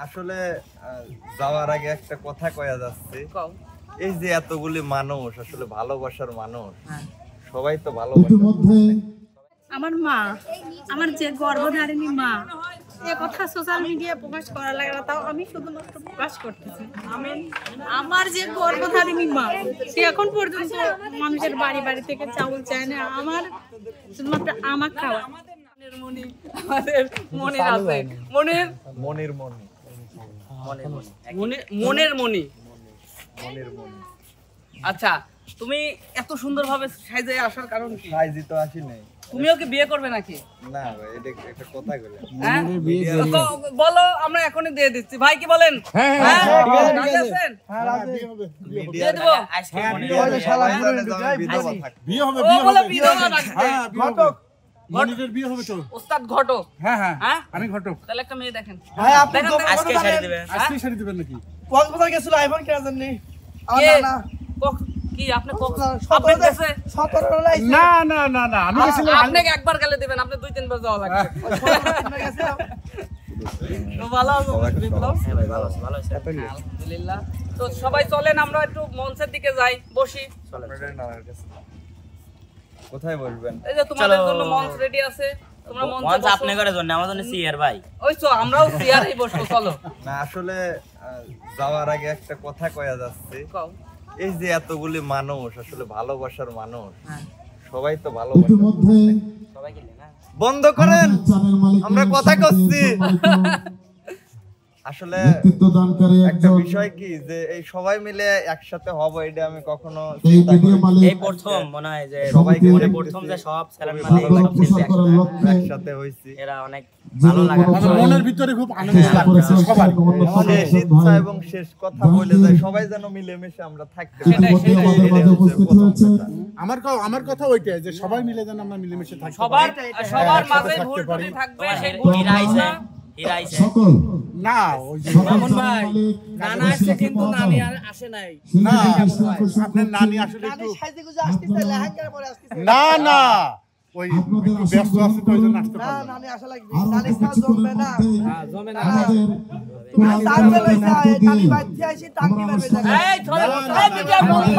আসলে যাওয়ার আগে একটা কথা কয়া যাচ্ছে, এই যে এতগুলি মানুষ আসলে ভালোবাসার মানুষ, সবাই তো ভালোবাসে। আমার মা, আমার যে গর্ভধারিণী মা, এ কথা সোশ্যাল মিডিয়ায় প্রকাশ করা লাগে না, তাও আমি শুধুমাত্র প্রকাশ করতেছি। আমার যে গর্ভধারিণী মা, সে এখন পর্যন্ত মানুষের বাড়ি বাড়ি থেকে চাউল চায় না, আমার শুধুমাত্র আমার খাওয়া। আচ্ছা, তুমি এত সুন্দরভাবে সাইজে আসার কারণ কি? সাইজি তো আসি নাই। তুমিও কি বিয়ে করবে নাকি? না ভাই, এটা একটা কথা বলে। হ্যাঁ? তো বলো, আমরা এখনই দিয়ে দিচ্ছি। ভাই কি বলেন? হ্যাঁ, রাজি আছেন? মিডিয়া দেবো। বিয়ে হবে। ও বলে বিধবা রাখবে। মনিরের বিয়ে হবে তো। ওস্তাদ ঘটক। হ্যাঁ হ্যাঁ, হ্যাঁ? আমি ঘটক। তাহলে একটা মেয়ে দেখেন। ভাই আপনি দেখেন, আজকে শাড়ি দিবেন? আজকে শাড়ি দিবেন নাকি? কক্সবাজার গেছিল আইফোন কেনার জন্য। কে? কি আপনি আপনি গেছে? 17 লাইছে। না না না না, আমি গেছিলাম। আপনি একবার গেলে দিবেন, আপনি 2-3 বার যাওয়া লাগবে। তো ভালো আছো বিপ্লব? হ্যাঁ ভাই, ভালো আছি, ভালো আছি আলহামদুলিল্লাহ। তো সবাই চলেন আমরা একটু মঞ্চের দিকে যাই, বসি। কোথায় বলবেন? এই যে তোমাদের জন্য মঞ্চ রেডি আছে, তোমরা মঞ্চে বসো। আপনি করে জন্য আমাদের জন্য চেয়ার ভাই। ওই তো আমরাও চেয়ারেই বসবো, চলো। না আসলে যাওয়ার আগে একটা কথা কয়া যাচ্ছে, এই যে এতগুলি মানুষ আসলে ভালোবাসার মানুষ, সবাই তো ভালোবাসে। সবাই গেলে না, বন্ধ করেন, আমরা কথা করছি। আসলে একটা বিষয় কি যে এই সবাই মিলে একসাথে হব, এটা আমি কখনো চিন্তা করিনি। এই প্রথম মনে হয় যে সবাইকে মনে প্রথম যে সব ছেলের মানে একসাথে হইছি, এরা অনেক ভালো লাগে। মনের ভিতরে খুব আনন্দ লাগছে সবার। শেষ ইচ্ছা এবং শেষ কথা বলে যায়, সবাই যেন মিলেমিশে আমরা থাকতে পারি। এটাই হচ্ছে প্রথম কথা। আমার কথা ওইটাই যে সবাই মিলে যেন আমরা মিলেমিশে থাকি, সবার মাঝে ভুল ত্রুটি থাকবে, সেই ভুল সকল না ওই যে মামুন ভাই নানা আসছে কিন্তু নানি আর আসে নাই। না আপনার নানি আসলে একটু সাইজে গুজে আসতেছে, লেহেঙ্গার পরে আসতেছে। না না ওই একটু ব্যস্ত আছে তো ওইজন্য আসতে না, পারলাম না। নানি আসা লাগবে। নানি ছাড়া জমবে না। হ্যাঁ, জমে না। তুমি সার্ভে লইছা, নানি বাইতে আইছি টাঙ্কি মারবে দেখো। এই ধরে এই মিডিয়া বন্ধ।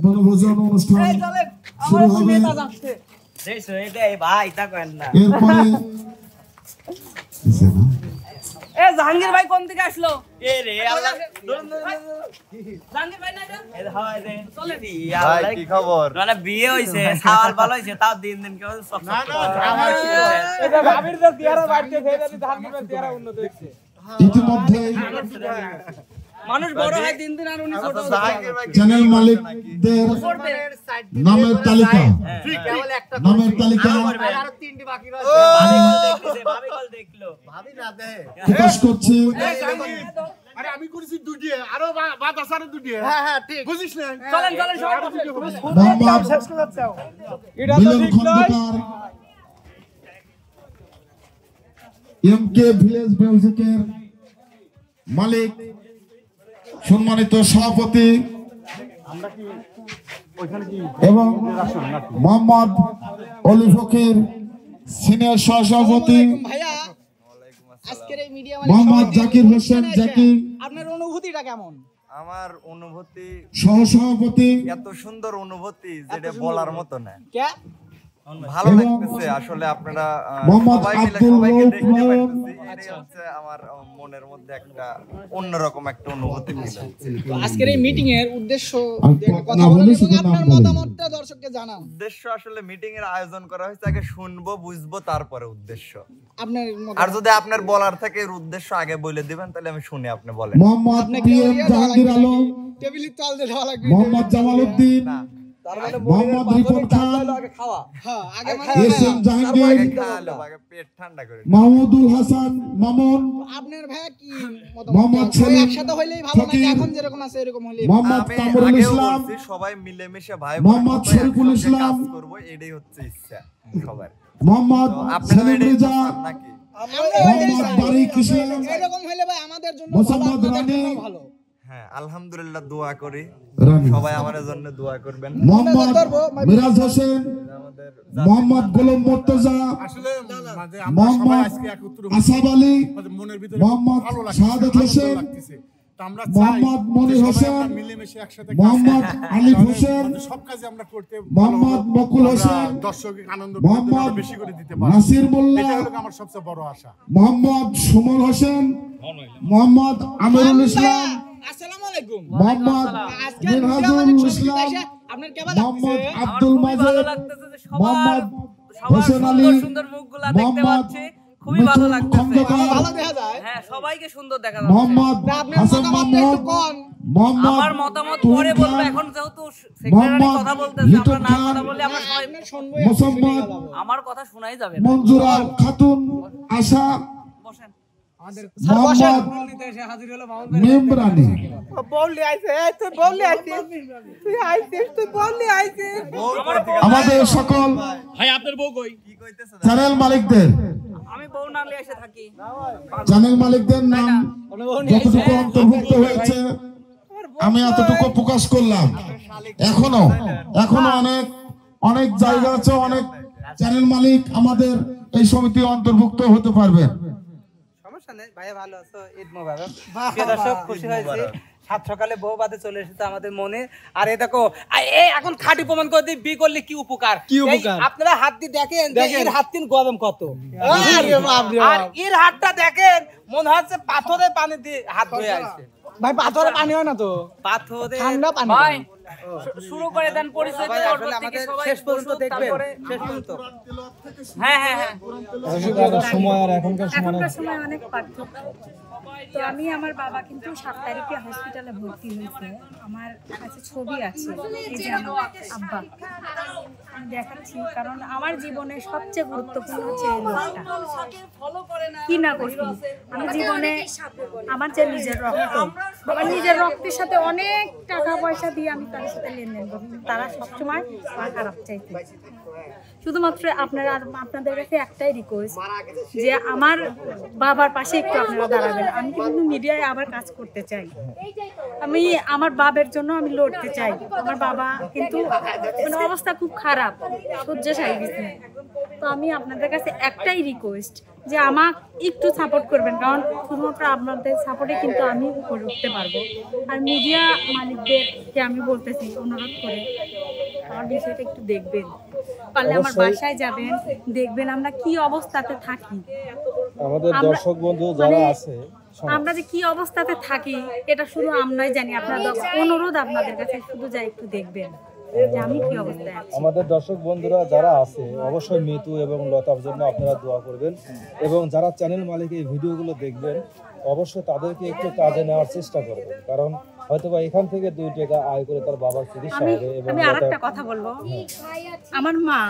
বনভোজন অনুষ্ঠান এই চলে, আমার নেতা যাচ্ছে। দেখছো এটাই ভাই, তা কেন না? এরপরে এ জাহাঙ্গীর ভাই কোন দিকে আসলো? এ রে আল্লাহ, জাহাঙ্গীর ভাই না এটা? এ হয় রে চলে। ভাই কি খবর? মানে বিয়ে হইছে, সাওয়াল ভালো হইছে, তাও দিন দিন কেউ সব না না আমার কি এটা ভাবির যে দিয়ারা বাড়তে খেয়ে যাচ্ছে, জাহাঙ্গীর ভাই দিয়ারা উন্নত হচ্ছে। ইতিমধ্যে মানুষ বড় হয় দিন দিন, আর উনি ছোট হচ্ছে। জাহাঙ্গীর ভাই কি চ্যানেল মালিকদের নামের তালিকা আর তিনটি বাকি রয়েছে। ভাবি কল দেখলো। প্রকাশ করছি। আরে আমি করেছি দুটি, আরো বাদ আছে আরো দুটি। হ্যাঁ হ্যাঁ ঠিক। বুঝিস না? চলেন চলেন সবাই বসে। মোহাম্মদ শেষ করে যাচ্ছে। মিলন খন্দকার, এমকে ভিলেজ মিউজিকের মালিক, সম্মানিত সভাপতি এবং মোহাম্মদ অলি ফকির সিনিয়র সহসভাপতি, ভাইয়া আজকের এই মিডিয়া মোহাম্মদ জাকির হোসেন জাকি আপনার অনুভূতিটা কেমন? আমার অনুভূতি সহসভাপতি, এত সুন্দর অনুভূতি যেটা বলার মতো না। কে? ভালো লাগতেছে আসলে আপনারা মোহাম্মদ সবাই মিলে আব্দুল সবাইকে রউফ দেখতে নয়ন। পারতেছি, এটাই হচ্ছে আমার মনের মধ্যে একটা অন্যরকম একটা অনুভূতি ফিল হচ্ছে। তো আজকের এই মিটিং এর উদ্দেশ্য কথা না বলুন বলে এবং শুধু নাম আপনার বলেন। মতামতটা দর্শককে জানান। উদ্দেশ্য আসলে মিটিং এর আয়োজন করা হয়েছে, আগে শুনবো বুঝবো তারপরে উদ্দেশ্য। আপনার আর যদি আপনার বলার থাকে এর উদ্দেশ্য আগে বলে দিবেন, তাহলে আমি শুনি, আপনি বলেন। মোহাম্মদ পিএম জাহাঙ্গীর আলম, টেবিলের চাল দিয়ে দেওয়া লাগবে। মোহাম্মদ জামাল উদ্দিন, না, মোহাম্মদ রিপন খান, হ্যাঁ আগে এস এম জাহাঙ্গীর, আগে খাওয়ালো, আগে পেট ঠান্ডা করে নিন। মাহমুদুল হাসান মামুন, আপনার ভাই কি মোহাম্মদ মতামত? সেলিম একসাথে হইলেই ভালো নাকি ফকির, এখন যেরকম আছে এরকম হইলেই? মোহাম্মদ আমি কামরুল আগেও ইসলাম, বলছি, সবাই মিলেমিশে ভাই মোহাম্মদ শরীফুল ইসলাম, করব, এটাই হচ্ছে ইচ্ছা সবার। মোহাম্মদ তো আপনারা সেলিম এটাই রেজা, চান নাকি? আমরা ওইটাই মোহাম্মদ চাই। বারিক ইসলাম, এরকম হইলে ভাই আমাদের জন্য ভালো, মোসাম্মদ আপনাদের রানী, জন্য ভালো। হ্যাঁ আলহামদুলিল্লাহ দোয়া করি, রানী সবাই আমার জন্য দোয়া করবেন। মোহাম্মদ মিরাজ হোসেন, আমাদের মোহাম্মদ গোলাম মুর্তজা, আসলে মানে আমরা সবাই মোহাম্মদ আজকে একত্র আসাদ আলী, আমাদের মনের ভিতরে মোহাম্মদ ভালো লাগছে, শাহাদাত আনন্দ হোসেন, লাগতেছে। তো আমরা চাই মোহাম্মদ মনির যে সবাই হোসেন, আমরা মিলেমিশে একসাথে কাজ মোহাম্মদ করি। আলিফ তাহলে হোসেন, আমাদের সব কাজে আমরা করতে মোহাম্মদ মকুল হোসেন, দর্শকের আনন্দ মোহাম্মদ বেশি করে দিতে পারি। নাসির মোল্লা, এটা হলো আমার সবচেয়ে বড় আশা। মোহাম্মদ সুমন হোসেন, মোহাম্মদ আমিরুল ইসলাম, আসসালামু আলাইকুম। মোহাম্মদ মিনহাজুল ইসলাম, আপনার কেমন মোহাম্মদ লাগছে? আব্দুল খুবই ভালো মাজেদ, লাগতেছে যে মোহাম্মদ সবার হোসেন সুন্দর আলী, সুন্দর মুখগুলা দেখতে মোহাম্মদ পাচ্ছি, খুবই ভালো মিঠুন লাগতেছে। খন্দকার, ভালো দেখা যায়। হ্যাঁ সবাইকে সুন্দর দেখা যাচ্ছে। মোহাম্মদ আপনার হাসান মতামতটা একটু মাহমুদ, কোন? মোহাম্মদ আমার মতামত তুহিন পরে বলবো, খান, এখন যেহেতু সেক্রেটারি মোহাম্মদ কথা বলতেছে, লিটন আমরা না খান, কথা বললে আমরা সবাই মোসাম্মদ আমার কথা শোনাই যাবে না। মঞ্জুরা খাতুন, আশা, বসেন। মোহাম্মদ মেমরানি। বললি আইছে, এই তুই বললি আইছে, তুই আইছিস, তুই বললি আইছে। আমাদের সকল কি কইতেছেন? চ্যানেল মালিকদের, আমি বউ নামলে এসে থাকি। চ্যানেল মালিকদের নাম যতটুকু অন্তর্ভুক্ত হয়েছে আমি এতটুকু প্রকাশ করলাম। এখনো অনেক জায়গা আছে, অনেক চ্যানেল মালিক আমাদের এই সমিতি অন্তর্ভুক্ত হতে পারবেন। সমস্যা নেই, ভাইয়া ভালো আছো? ঈদ মোবারক। প্রিয় দর্শক, খুশি হয়েছে সাত সকালে বউ বাদে চলে এসেছে আমাদের মনে। আর এই দেখো, এই এখন খাঁটি প্রমাণ করে দিই, বি করলে কি উপকার। এই আপনারা হাত দিয়ে দেখেন যে এর হাত তিন গরম কত, আর এর হাতটা দেখেন মনে হচ্ছে পাথরে পানি দিয়ে হাত ধুয়ে আসছে। ভাই পাথরে পানি হয় না তো, পাথরে ঠান্ডা পানি। ভাই শুরু করে দেন পরিচয় ভাই দিয়ে আসলে পরবর্তী আমাদের সবাই শেষ পর্যন্ত বসুন, দেখবেন, তারপরে শেষ পর্যন্ত। হ্যাঁ হ্যাঁ হ্যাঁ এখনকার সময় অনেক পার্থক্য। তো আমি আমার বাবা কিন্তু 7 তারিখে হসপিটালে ভর্তি হয়েছে। আমার কাছে ছবি আছে, এই যে আমার আব্বা, আমি দেখাচ্ছি, কারণ আমার জীবনে সবচেয়ে গুরুত্বপূর্ণ হচ্ছে এই লোকটা। কি না করছি আমি জীবনে, আমার যে নিজের রক্ত, আমার নিজের রক্তের সাথে অনেক টাকা পয়সা দিয়ে আমি তাদের সাথে লেনদেন করি, তারা সবসময় আমার খারাপ চাইতে। শুধুমাত্র আপনাদের কাছে একটাই রিকোয়েস্ট যে আমার বাবার পাশে একটু আপনারা দাঁড়াবেন। আমি কিন্তু মিডিয়ায় আবার কাজ করতে চাই, আমি আমার বাবার জন্য আমি লড়তে চাই। আমার বাবা কিন্তু মানে অবস্থা খুব খারাপ, শয্যাশায়ী বিছানায়। তো আমি আপনাদের কাছে একটাই রিকোয়েস্ট যে আমাকে একটু সাপোর্ট করবেন, কারণ শুধুমাত্র আপনাদের সাপোর্টে কিন্তু আমি উপরে উঠতে পারবো। আর মিডিয়া মালিকদেরকে আমি বলতেছি, অনুরোধ করে আমার বিষয়টা একটু দেখবেন, পারলে আমার বাসায় যাবেন, দেখবেন আমরা কি অবস্থাতে থাকি। আমাদের দর্শক বন্ধু যারা আছে, আমরা যে কি অবস্থাতে থাকি এটা শুধু আমরাই জানি। আপনাদের অনুরোধ আপনাদের কাছে, শুধু যা একটু দেখবেন যে আমি কি অবস্থায় আছি। আমাদের দর্শক বন্ধুরা যারা আছে অবশ্যই মিতু এবং লতার জন্য আপনারা দোয়া করবেন, এবং যারা চ্যানেল মালিক এই ভিডিওগুলো দেখবেন অবশ্যই তাদেরকে একটু কাজে নেওয়ার চেষ্টা করবেন, কারণ হয়তোবা এখান থেকে 2 টাকা আয় করে তার বাবার চিকিৎসা হবে। এবং আমি আরেকটা কথা বলবো, আমার মা,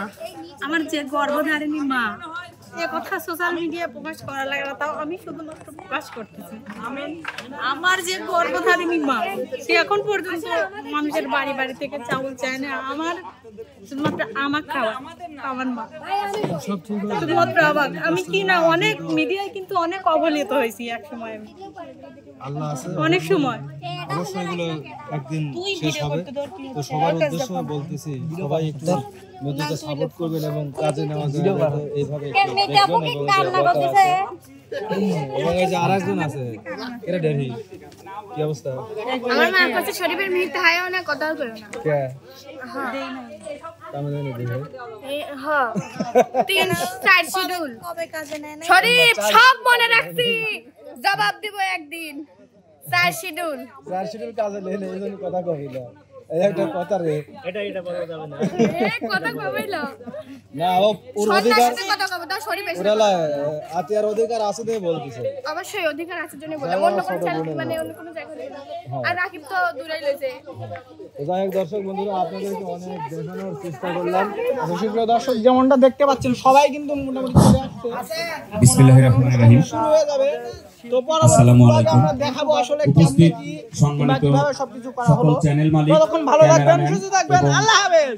আমার যে গর্ভধারিণী মা, এ কথা সোশ্যাল মিডিয়ায় প্রকাশ করা লাগে না, তাও আমি শুধুমাত্র প্রকাশ করতেছি। আমার যে গর্ভধারিণী মা, সে এখন পর্যন্ত মানুষের বাড়ি বাড়ি থেকে চাউল চায় না, আমার শুধুমাত্র আমার খাওয়া, আমার মা শুধুমাত্র আমার। আমি কি না অনেক মিডিয়ায় কিন্তু অনেক অবহেলিত হয়েছি এক সময়, আমি আল্লাহ আছে, অনেক সময়। অবশ্যই এগুলো একদিন শেষ হবে। তো সবার উদ্দেশ্য বলতেছি, সবাই একটু মিতুকে সাপোর্ট করবেন এবং কাজে নেওয়া যায় এইভাবে একটু দেখবেন। এবং এই যে আরেকজন আছে, এটা ডেরি, কি অবস্থা? আমার মা কাছে শরীফের মিহিতে হায়ও না, কথাও করো না। কে হ্যাঁ কামে দেন দেখে হ্যাঁ 3-4 শিডিউল কবে কাজে নেয় না শরীফ, সব মনে রাখছি, জবাব দিব একদিন। 4 শিডিউল কাজে নেই, এই জন্য কথা কবি না, এই একটা কথা রে, এটা বলা যাবে না। কথা কইলো না ও ওর অধিকার, কথা কবে দাও শরীফ এসে ওরালা আতিয়ার অধিকার আছে দেই বলতিছে। অবশ্যই অধিকার আছে জন্য বলে, অন্য কোন চ্যানেল মানে অন্য কোন জায়গায় না। আর রাকিব তো দূরেই লইছে। যাই হোক দর্শক বন্ধুরা, আপনাদেরকে অনেক দেখানোর চেষ্টা করলাম। সুপ্রিয় দর্শক, যেমনটা দেখতে পাচ্ছেন সবাই কিন্তু মোটামুটি চলে আসছে, বিসমিল্লাহির রহমানির রহিম। শুরু হয়ে যাবে। তো আসসালামু পরবর্তী আলাইকুম। আমরা দেখাবো আসলে উপস্থিত কেমনে কি সম্মানিত কিভাবে সবকিছু করা সকল হলো। চ্যানেল মালিক, ততক্ষণ ভালো থাকবেন, ক্যামেরাম্যান সুস্থ থাকবেন, এবং আল্লাহ হাফেজ।